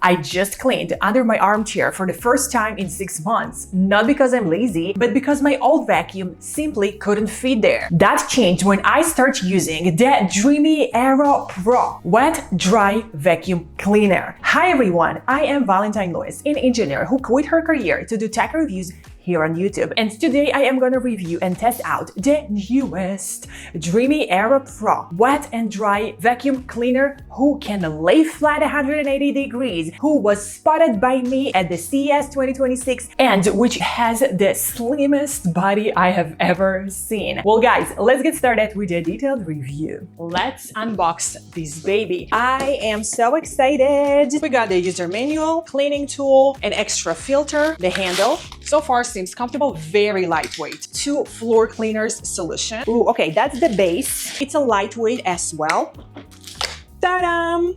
I just cleaned under my armchair for the first time in 6 months, not because I'm lazy, but because my old vacuum simply couldn't fit there. That changed when I started using the DREAME Aero Pro Wet Dry Vacuum Cleaner. Hi everyone, I am Valentine Lewis, an engineer who quit her career to do tech reviews here on YouTube, and today I am gonna review and test out the newest DREAME Aero Pro Wet and Dry Vacuum Cleaner who can lay flat 180 degrees, who was spotted by me at the CES 2026 and which has the slimmest body I have ever seen. Well guys, let's get started with a detailed review. Let's unbox this baby. I am so excited. We got the user manual, cleaning tool, an extra filter, the handle. So far seems comfortable, very lightweight. 2 floor cleaners solution. Ooh, okay, that's the base. It's a lightweight as well. Ta-da!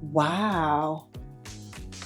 Wow.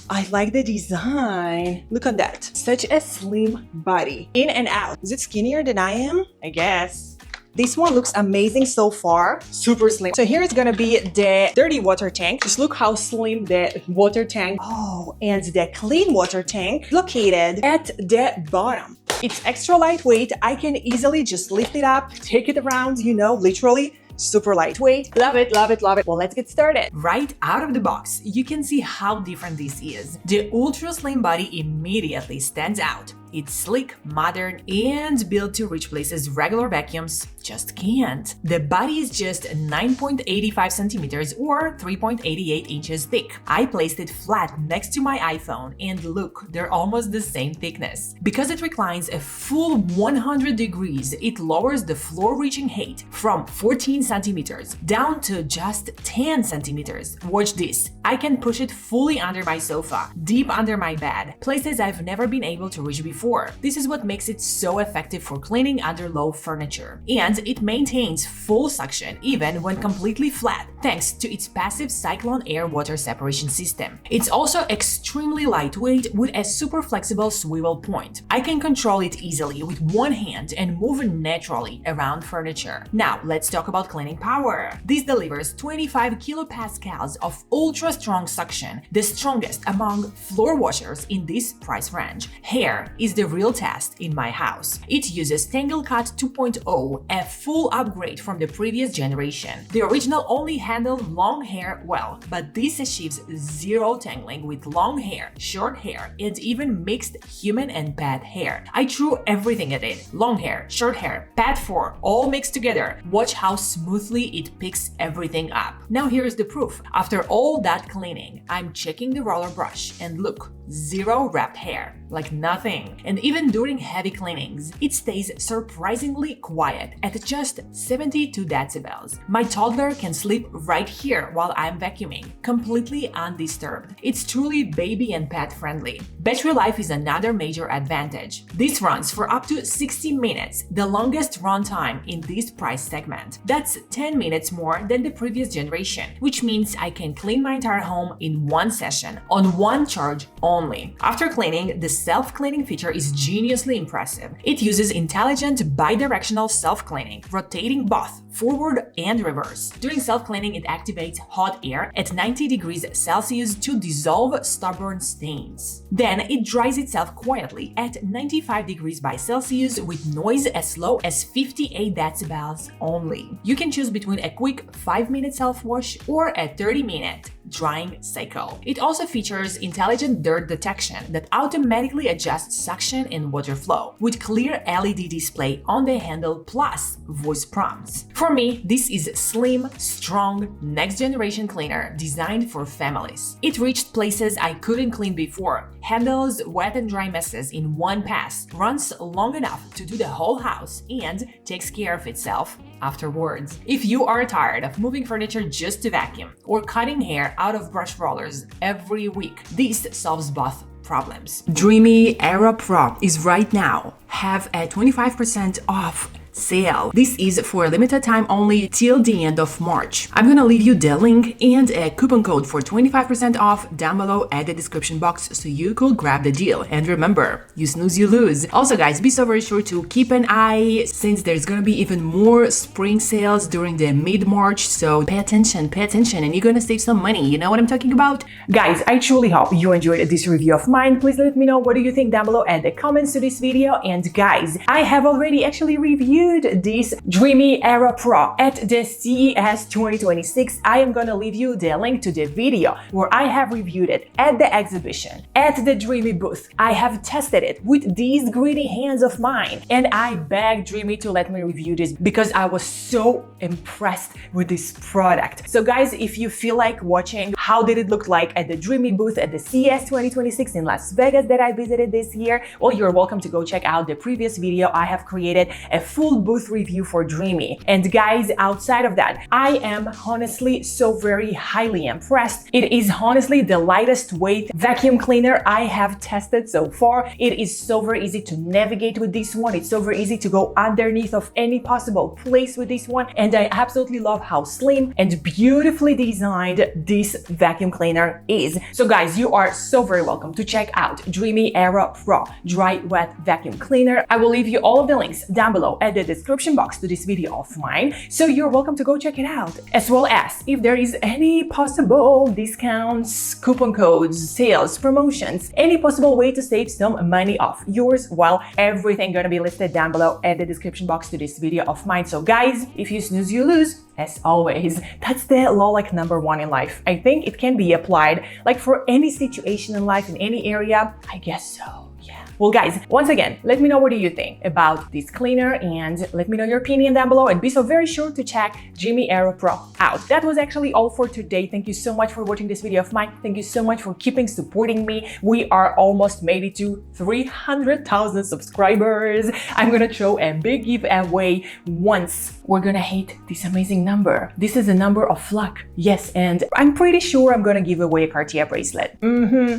I like the design. Look at that. Such a slim body. In and out. Is it skinnier than I am? I guess. This one looks amazing so far. Super slim. So here is gonna be the dirty water tank. Just look how slim the water tank. Oh, and the clean water tank located at the bottom. It's extra lightweight. I can easily just lift it up, take it around, you know, literally. Super lightweight. Love it, love it, love it. Well, let's get started. Right out of the box, you can see how different this is. The ultra slim body immediately stands out. It's sleek, modern, and built to reach places regular vacuums just can't. The body is just 9.85 centimeters or 3.88 inches thick. I placed it flat next to my iPhone and look, they're almost the same thickness. Because it reclines a full 100 degrees, it lowers the floor-reaching height from 14 centimeters down to just 10 centimeters. Watch this. I can push it fully under my sofa, deep under my bed, places I've never been able to reach before. This is what makes it so effective for cleaning under low furniture. And it maintains full suction even when completely flat, thanks to its passive cyclone air water separation system. It's also extremely lightweight with a super flexible swivel point. I can control it easily with one hand and move naturally around furniture. Now let's talk about cleaning power. This delivers 25 kilopascals of ultra strong suction, the strongest among floor washers in this price range. Hair is the real test in my house. It uses Tangle Cut 2.0, a full upgrade from the previous generation. The original only handled long hair well, but this achieves zero tangling with long hair, short hair, and even mixed human and pet hair. I threw everything at it. Long hair, short hair, pet fur, all mixed together. Watch how smoothly it picks everything up. Now here's the proof. After all that cleaning, I'm checking the roller brush and look, zero wrapped hair, like nothing. And even during heavy cleanings, it stays surprisingly quiet at just 72 decibels. My toddler can sleep right here while I'm vacuuming, completely undisturbed. It's truly baby and pet friendly. Battery life is another major advantage. This runs for up to 60 minutes, the longest runtime in this price segment. That's 10 minutes more than the previous generation, which means I can clean my entire home in one session on one charge only. After cleaning, the self-cleaning feature is geniusly impressive. It uses intelligent bidirectional self-cleaning, rotating both forward and reverse. During self-cleaning, it activates hot air at 90 degrees Celsius to dissolve stubborn stains. Then it dries itself quietly at 95 degrees by Celsius with noise as low as 58 decibels only. You can choose between a quick 5-minute self-wash or a 30-minute drying cycle. It also features intelligent dirt detection that automatically adjusts suction and water flow, with clear LED display on the handle plus voice prompts. For me, this is slim, strong, next-generation cleaner designed for families. It reached places I couldn't clean before, handles wet and dry messes in one pass, runs long enough to do the whole house, and takes care of itself afterwards. If you are tired of moving furniture just to vacuum or cutting hair out of brush rollers every week, this solves both problems. DREAME Aero Pro is right now. Have a 25% off sale. This is for a limited time only till the end of March. I'm gonna leave you the link and a coupon code for 25% off down below at the description box so you could grab the deal. And remember, you snooze, you lose. Also guys, be so very sure to keep an eye since there's gonna be even more spring sales during the mid-March, so pay attention, and you're gonna save some money. You know what I'm talking about? Guys, I truly hope you enjoyed this review of mine. Please let me know what do you think down below at the comments to this video. And guys, I have already actually reviewed this DREAME Aero Pro at the CES 2026. I am gonna leave you the link to the video where I have reviewed it at the exhibition, at the DREAME booth. I have tested it with these greedy hands of mine, and I begged DREAME to let me review this because I was so impressed with this product. So guys, if you feel like watching how did it look like at the DREAME booth at the CES 2026 in Las Vegas that I visited this year, well, you're welcome to go check out the previous video. I have created a full booth review for DREAME. And guys, outside of that, I am honestly so very highly impressed. It is honestly the lightest weight vacuum cleaner I have tested so far. It is so very easy to navigate with this one. It's so very easy to go underneath of any possible place with this one. And I absolutely love how slim and beautifully designed this vacuum cleaner is. So guys, you are so very welcome to check out DREAME Aero Pro Dry Wet Vacuum Cleaner. I will leave you all of the links down below at the description box to this video of mine, so you're welcome to go check it out. As well as if there is any possible discounts, coupon codes, sales, promotions, any possible way to save some money off yours, well, everything gonna be listed down below at the description box to this video of mine. So guys, if you snooze, you lose. As always, that's the law like number one in life. I think it can be applied like for any situation in life, in any area. I guess so. Yeah. Well guys, once again, let me know what do you think about this cleaner and let me know your opinion down below, and be so very sure to check DREAME Aero Pro out. That was actually all for today. Thank you so much for watching this video of mine. Thank you so much for keeping supporting me. We are almost made it to 300,000 subscribers. I'm gonna throw a big giveaway once we're gonna hit this amazing number. This is a number of luck. Yes, and I'm pretty sure I'm gonna give away a Cartier bracelet.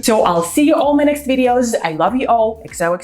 So I'll see you all in my next videos. I love you all. XOXO.